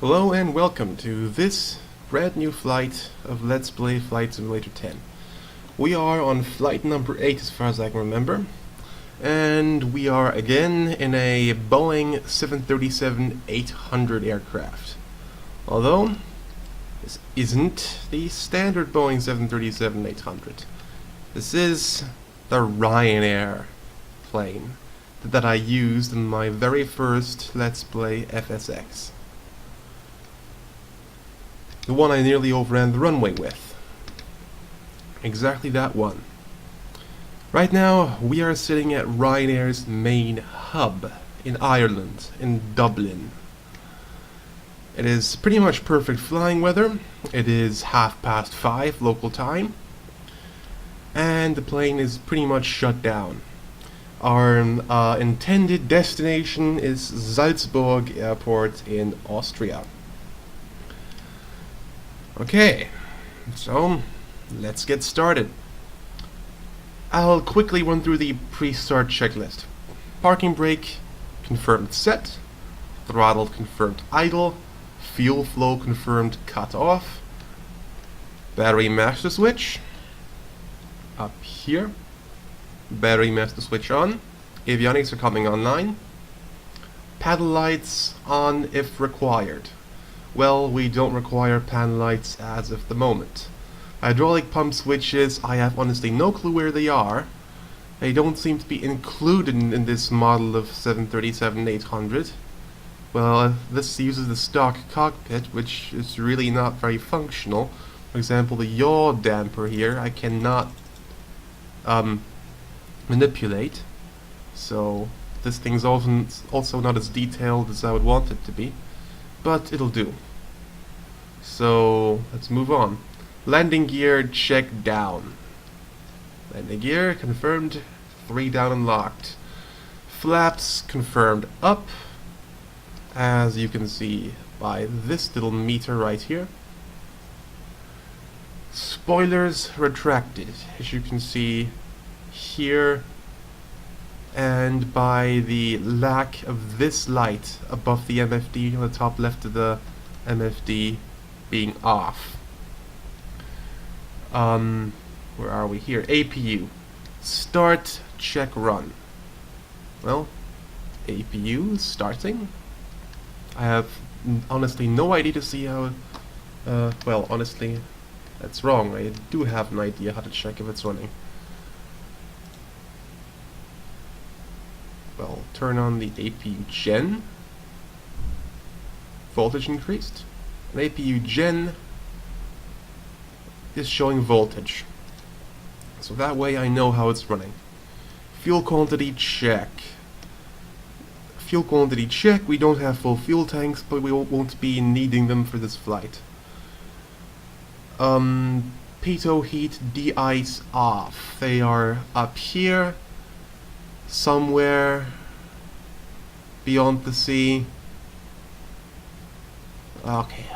Hello and welcome to this brand new flight of Let's Play Flight Simulator 10. We are on flight number 8 as far as I can remember, and we are again in a Boeing 737-800 aircraft. Although, this isn't the standard Boeing 737-800. This is the Ryanair plane that I used in my very first Let's Play FSX. The one I nearly overran the runway with. Exactly that one. Right now, we are sitting at Ryanair's main hub in Ireland, in Dublin. It is pretty much perfect flying weather. It is 5:30 local time. And the plane is pretty much shut down. Our intended destination is Salzburg Airport in Austria. Okay, so let's get started. I'll quickly run through the pre-start checklist. Parking brake confirmed set, throttle confirmed idle, fuel flow confirmed cut off, battery master switch up here, battery master switch on, avionics are coming online, paddle lights on if required. Well, we don't require pan lights as of the moment. Hydraulic pump switches, I have honestly no clue where they are. They don't seem to be included in this model of 737-800. Well, this uses the stock cockpit, which is really not very functional. For example, the yaw damper here, I cannot manipulate. So, this thing's also not as detailed as I would want it to be. But it'll do. So let's move on. Landing gear check down. Landing gear confirmed, 3 down and locked. Flaps confirmed up, as you can see by this little meter right here. Spoilers retracted, as you can see here, and by the lack of this light above the MFD on the top left of the MFD being off. Where are we here? APU. Start, check, run. Well, APU is starting. I have honestly no idea to see how... well, honestly, that's wrong. I do have an idea how to check if it's running. Well, turn on the APU gen. Voltage increased. An APU gen is showing voltage. So that way I know how it's running. Fuel quantity check. Fuel quantity check. We don't have full fuel tanks, but we won't be needing them for this flight. Pitot heat de-ice off. They are up here. Somewhere beyond the sea. Okay,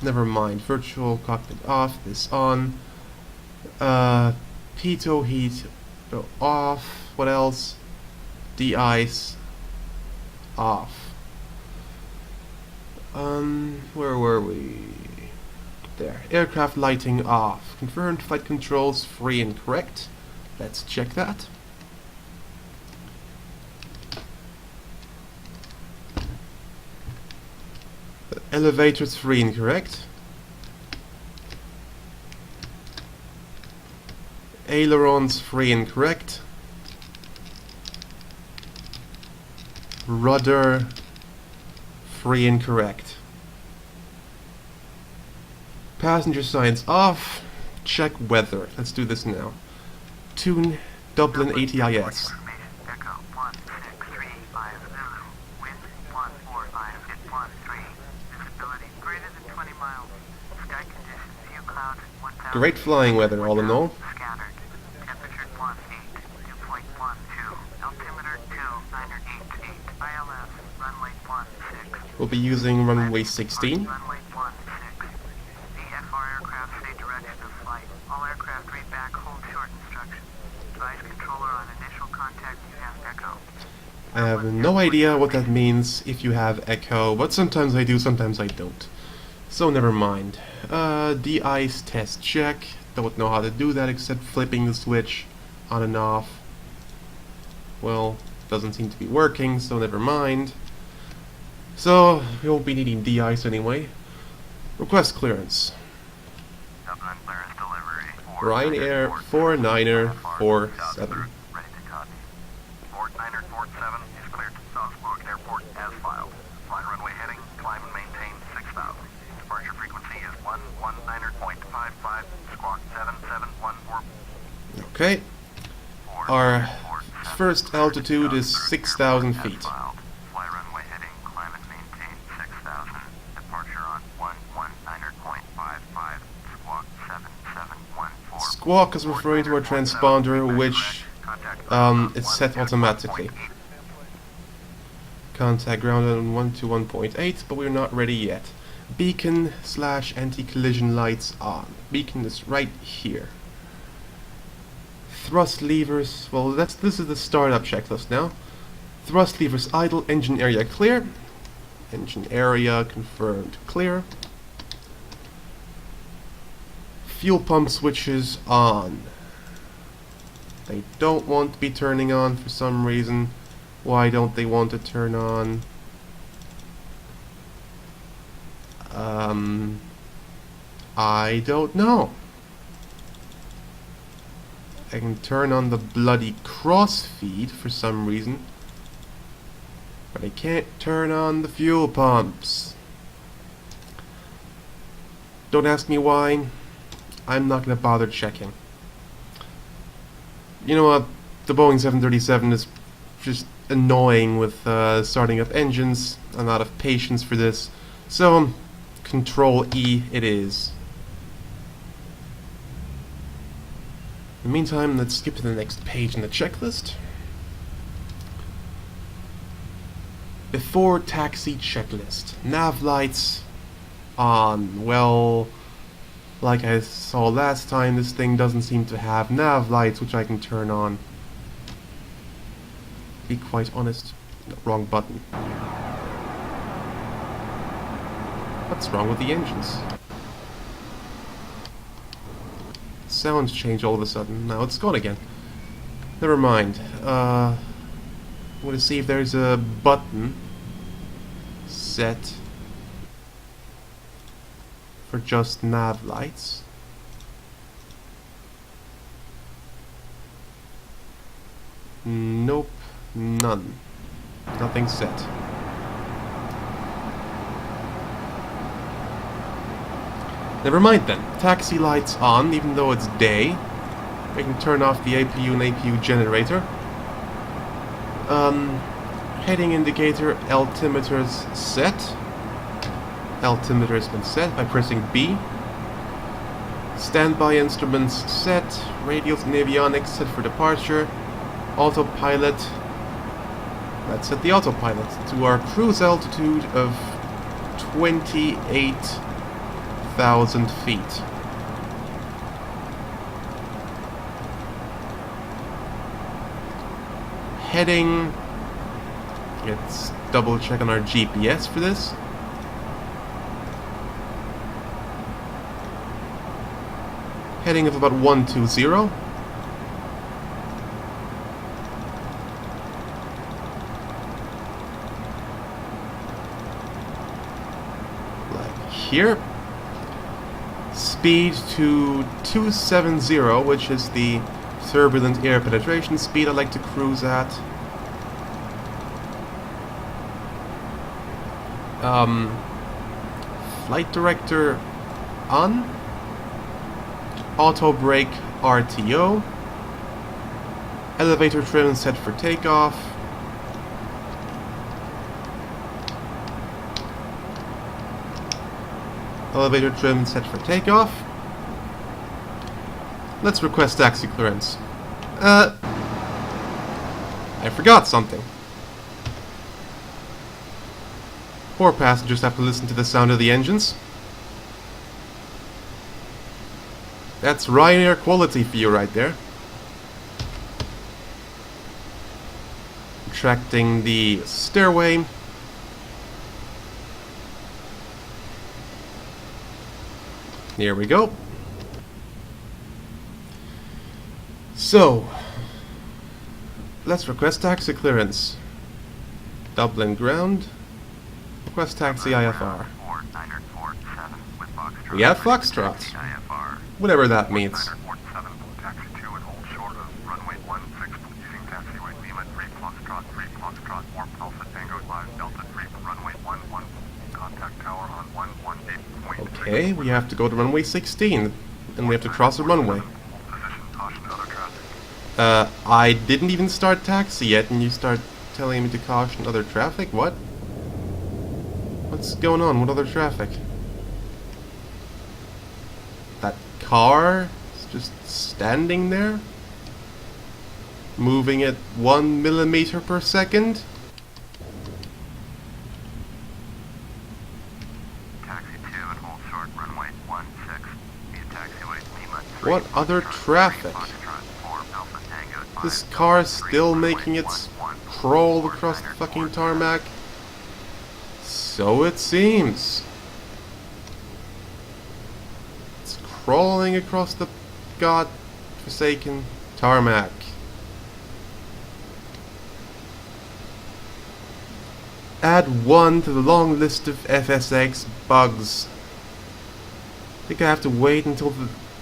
never mind. Virtual cockpit off, this on. Pitot heat off. What else? De-ice off. Where were we? There. Aircraft lighting off. Confirmed flight controls free and correct. Let's check that. Elevators free and correct. Ailerons free and correct. Rudder free and correct. Passenger signs off. Check weather. Let's do this now. Tune Dublin ATIS. Great flying weather, all in all. We'll be using runway 16. I have no idea what that means if you have echo, but sometimes I do, sometimes I don't. So never mind. De-ice test check. Don't know how to do that except flipping the switch on and off. Well, doesn't seem to be working, so never mind. So, we won't be needing de-ice anyway. Request clearance. Dublin clearance delivery. Ryanair 49er47. Ready to copy. Fort 947 is cleared to Salzburg Airport as filed. Fly runway heading, climb and maintain 6,000. Departure frequency is 119.55, squawk 7714. Okay. Our first altitude is 6,000 feet. Fly runway heading, climb and maintain 6,000. Departure on 119.55, squawk 7714. Squawk is referring to our transponder, which is set automatically. Contact ground on 121.8, but we're not ready yet. Beacon / anti-collision lights on. Beacon is right here. Thrust levers, well this is the startup checklist now. Thrust levers idle, engine area clear. Engine area confirmed clear. Fuel pump switches on. They don't want to be turning on for some reason. Why don't they want to turn on? I don't know. I can turn on the bloody cross feed for some reason, but I can't turn on the fuel pumps. Don't ask me why. I'm not gonna bother checking. You know what? The Boeing 737 is just annoying with starting up engines. I'm out of patience for this. So, Control E it is. In the meantime, let's skip to the next page in the checklist. Before taxi checklist. Nav lights on. Well, like I saw last time, this thing doesn't seem to have nav lights which I can turn on. Be quite honest. No, wrong button. What's wrong with the engines? Sounds change all of a sudden. Now it's gone again. Never mind. I'm gonna see if there's a button set for just nav lights. Nope, none. Nothing set. Never mind then. Taxi lights on, even though it's day. I can turn off the APU and APU generator. Heading indicator, altimeter's set. Altimeter has been set by pressing B. Standby instruments set. Radials and avionics set for departure. Autopilot. Let's set the autopilot to our cruise altitude of 28,000 feet. Heading. Let's double check on our GPS for this. Heading of about 120. Like here. Speed to 270, which is the turbulent air penetration speed I like to cruise at. Flight director on. Auto brake RTO. Elevator trim set for takeoff. Elevator trim set for takeoff. Let's request taxi clearance. I forgot something. Poor passengers have to listen to the sound of the engines. That's Ryanair quality for you right there. retracting the stairway. Here we go. So, let's request taxi clearance. Dublin ground. Request taxi IFR. We have Foxtrot. Whatever that means. Okay, we have to go to runway 16, and we have to cross the runway. I didn't even start taxi yet, and you start telling me to caution other traffic? What? What's going on with other traffic? That car is just standing there? Moving at 1 millimeter per second? What other traffic? This car is still making its crawl across the fucking tarmac? So it seems. It's crawling across the god-forsaken tarmac. Add 1 to the long list of FSX bugs. I think I have to wait until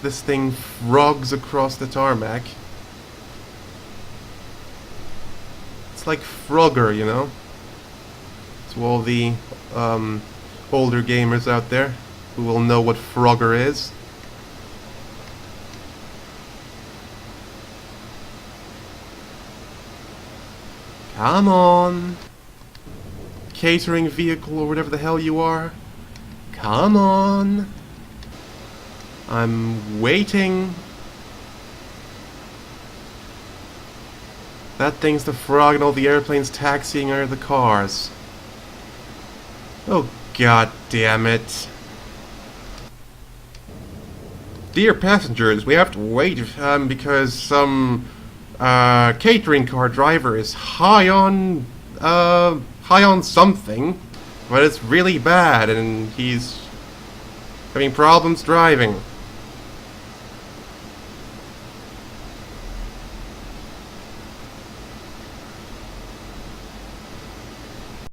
this thing frogs across the tarmac. It's like Frogger, you know? To all the older gamers out there who will know what Frogger is. Come on! Catering vehicle or whatever the hell you are. Come on! I'm waiting. That thing's the frog and all the airplanes taxiing are the cars. Oh, god damn it. Dear passengers, we have to wait because some catering car driver is high on something, but it's really bad and he's having problems driving.